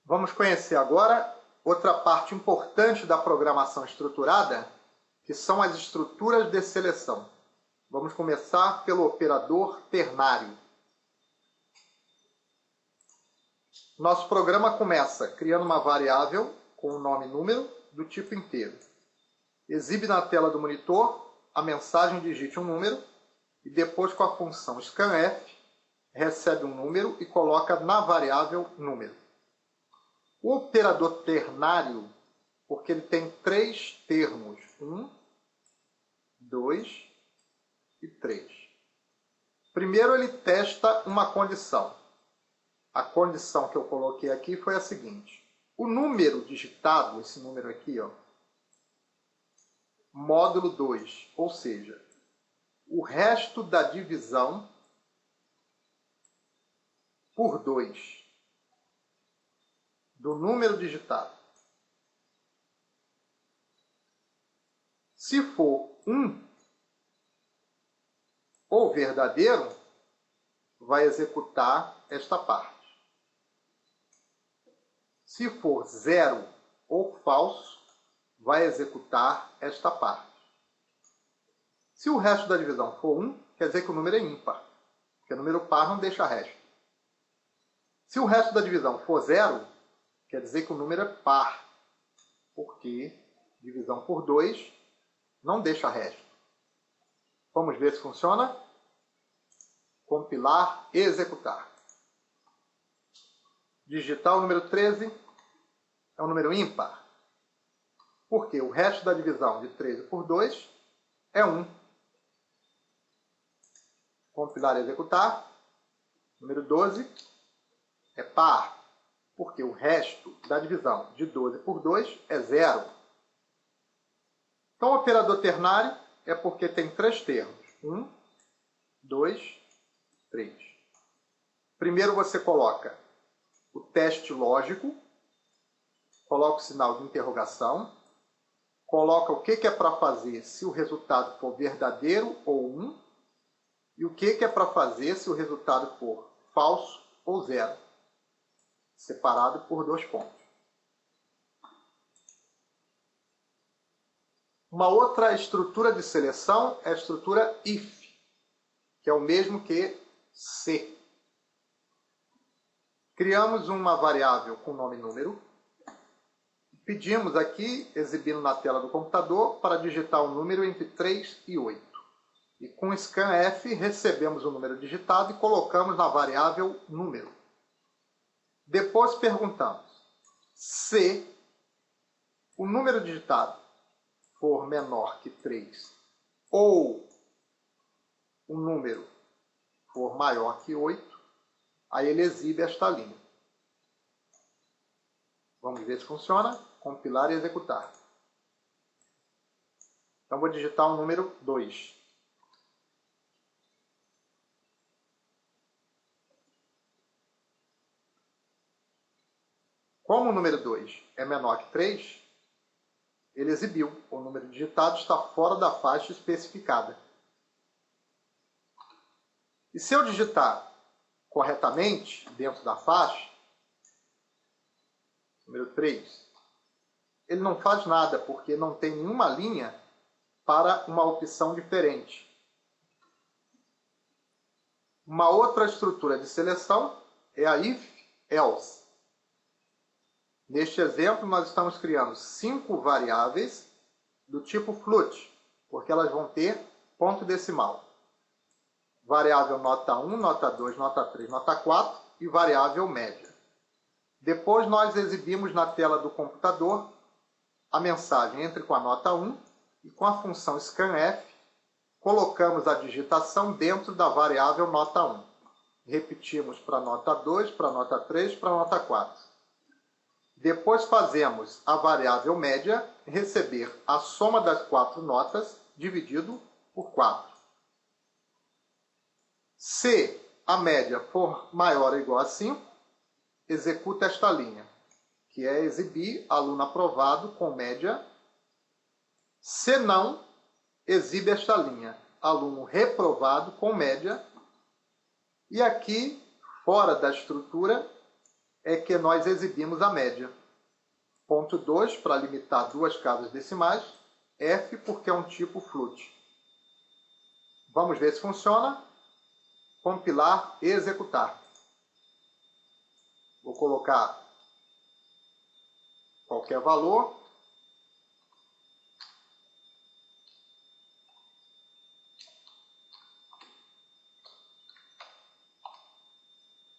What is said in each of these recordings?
Vamos conhecer agora outra parte importante da programação estruturada, que são as estruturas de seleção. Vamos começar pelo operador ternário. Nosso programa começa criando uma variável com o nome número do tipo inteiro. Exibe na tela do monitor a mensagem digite um número e depois com a função scanf recebe um número e coloca na variável número. O operador ternário, porque ele tem três termos, 1, 2 e 3. Primeiro ele testa uma condição. A condição que eu coloquei aqui foi a seguinte: o número digitado, esse número aqui, ó, módulo 2, ou seja, o resto da divisão por 2 do número digitado. Se for 1 ou verdadeiro, vai executar esta parte. Se for 0 ou falso, vai executar esta parte. Se o resto da divisão for 1, quer dizer que o número é ímpar, porque o número par não deixa resto. Se o resto da divisão for 0, quer dizer que o número é par, porque divisão por 2 não deixa resto. Vamos ver se funciona? Compilar e executar. Digitar o número 13 é um número ímpar, porque o resto da divisão de 13 por 2 é 1. Compilar e executar. Número 12 é par, porque o resto da divisão de 12 por 2 é 0. Então, o operador ternário é porque tem três termos. 1, 2, 3. Primeiro você coloca o teste lógico, coloca o sinal de interrogação, coloca o que é para fazer se o resultado for verdadeiro ou 1, e o que é para fazer se o resultado for falso ou 0, separado por 2 pontos. Uma outra estrutura de seleção é a estrutura if, que é o mesmo que se. Criamos uma variável com nome número. Pedimos aqui, exibindo na tela do computador, para digitar o número entre 3 e 8. E com scanf recebemos o número digitado e colocamos na variável número. Depois perguntamos: se o número digitado for menor que 3 ou o número for maior que 8, aí ele exibe esta linha. Vamos ver se funciona. Compilar e executar. Então vou digitar o número 2. Como o número 2 é menor que 3, ele exibiu. O número digitado está fora da faixa especificada. E se eu digitar corretamente dentro da faixa, número 3, ele não faz nada, porque não tem nenhuma linha para uma opção diferente. Uma outra estrutura de seleção é a if-else. Neste exemplo, nós estamos criando 5 variáveis do tipo float, porque elas vão ter ponto decimal. Variável nota 1, nota 2, nota 3, nota 4 e variável média. Depois nós exibimos na tela do computador a mensagem entre com a nota 1 e com a função scanf colocamos a digitação dentro da variável nota 1. Repetimos para a nota 2, para a nota 3, para a nota 4. Depois fazemos a variável média receber a soma das 4 notas dividido por 4. Se a média for maior ou igual a 5, executa esta linha, que é exibir aluno aprovado com média. Se não, exibe esta linha, aluno reprovado com média. E aqui, fora da estrutura, é que nós exibimos a média. Ponto 2, para limitar duas casas decimais. F, porque é um tipo float. Vamos ver se funciona. Compilar e executar. Vou colocar qualquer valor.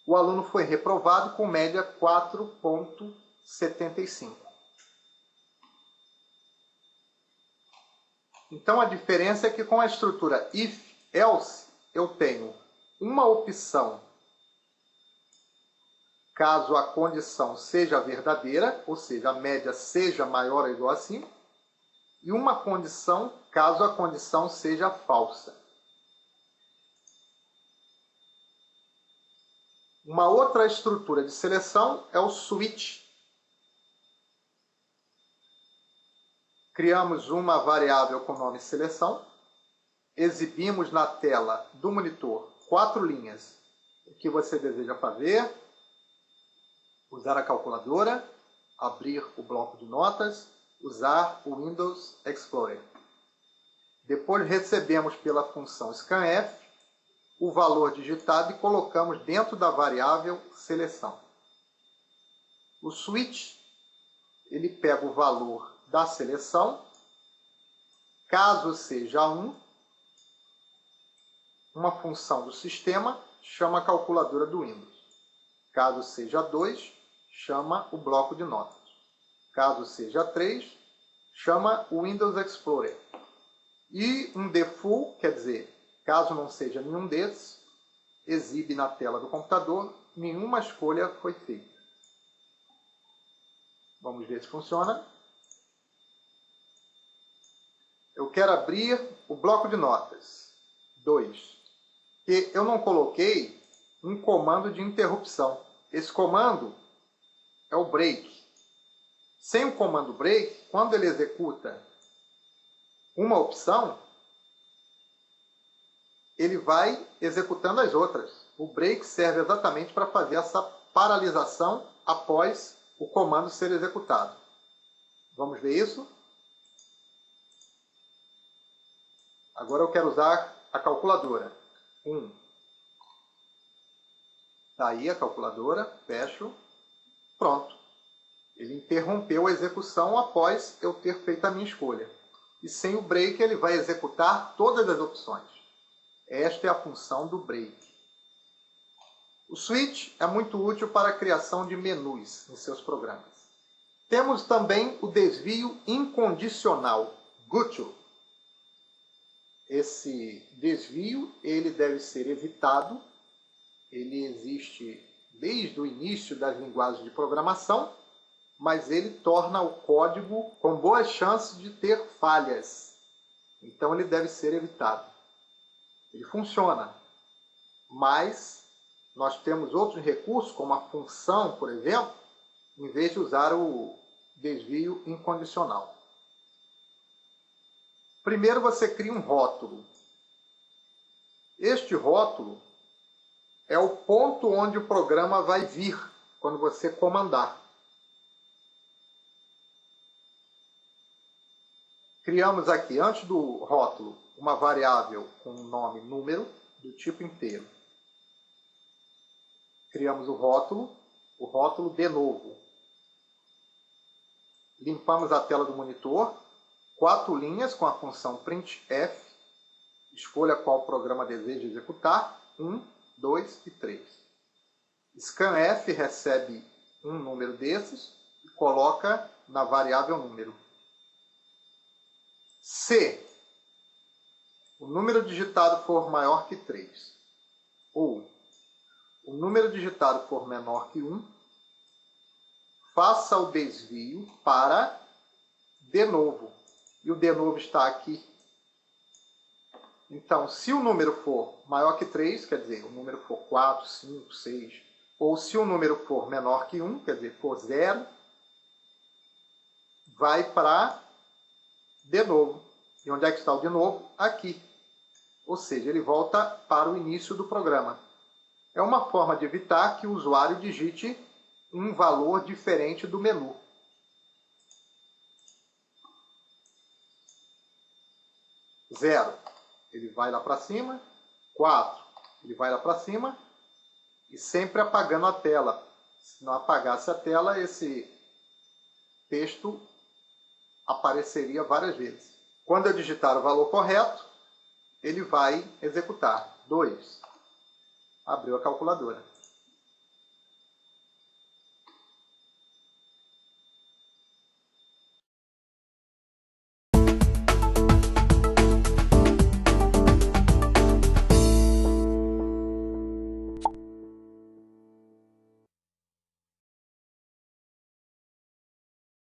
O aluno foi reprovado com média 4,75. Então a diferença é que com a estrutura if, else, eu tenho uma opção caso a condição seja verdadeira, ou seja, a média seja maior ou igual a 5, e uma condição caso a condição seja falsa. Uma outra estrutura de seleção é o switch. Criamos uma variável com nome seleção, exibimos na tela do monitor 4 linhas o que você deseja fazer, usar a calculadora, abrir o bloco de notas, usar o Windows Explorer. Depois recebemos pela função scanf o valor digitado e colocamos dentro da variável seleção. O switch, ele pega o valor da seleção, caso seja 1, uma função do sistema chama a calculadora do Windows. Caso seja 2, chama o bloco de notas. Caso seja 3, chama o Windows Explorer. E um default, quer dizer, caso não seja nenhum desses, exibe na tela do computador, nenhuma escolha foi feita. Vamos ver se funciona. Eu quero abrir o bloco de notas. 2. E eu não coloquei um comando de interrupção. Esse comando é o break. Sem o comando break, quando ele executa uma opção, ele vai executando as outras. O break serve exatamente para fazer essa paralisação após o comando ser executado. Vamos ver isso? Agora eu quero usar a calculadora. 1. Está aí a calculadora, fecho. Pronto. Ele interrompeu a execução após eu ter feito a minha escolha. E sem o break ele vai executar todas as opções. Esta é a função do break. O switch é muito útil para a criação de menus em seus programas. Temos também o desvio incondicional, GUTO. Esse desvio ele deve ser evitado. Ele existe desde o início das linguagens de programação, mas ele torna o código com boas chances de ter falhas. Então ele deve ser evitado. Ele funciona, mas nós temos outros recursos, como a função, por exemplo, em vez de usar o desvio incondicional. Primeiro você cria um rótulo. Este rótulo é o ponto onde o programa vai vir quando você comandar. Criamos aqui, antes do rótulo, uma variável com o nome número do tipo inteiro. Criamos o rótulo de novo. Limpamos a tela do monitor, 4 linhas com a função printf, escolha qual programa deseja executar, 1, 2 e 3. Scanf recebe um número desses e coloca na variável número. Se o número digitado for maior que 3, ou o número digitado for menor que 1, faça o desvio para de novo. E o de novo está aqui. Então, se o número for maior que 3, quer dizer, o número for 4, 5, 6, ou se o número for menor que 1, quer dizer, for 0, vai para de novo. E onde é que está o de novo? Aqui. Ou seja, ele volta para o início do programa. É uma forma de evitar que o usuário digite um valor diferente do menu. Zero, ele vai lá para cima. 4, ele vai lá para cima. E sempre apagando a tela. Se não apagasse a tela, esse texto apareceria várias vezes. Quando eu digitar o valor correto, ele vai executar. 2. Abriu a calculadora.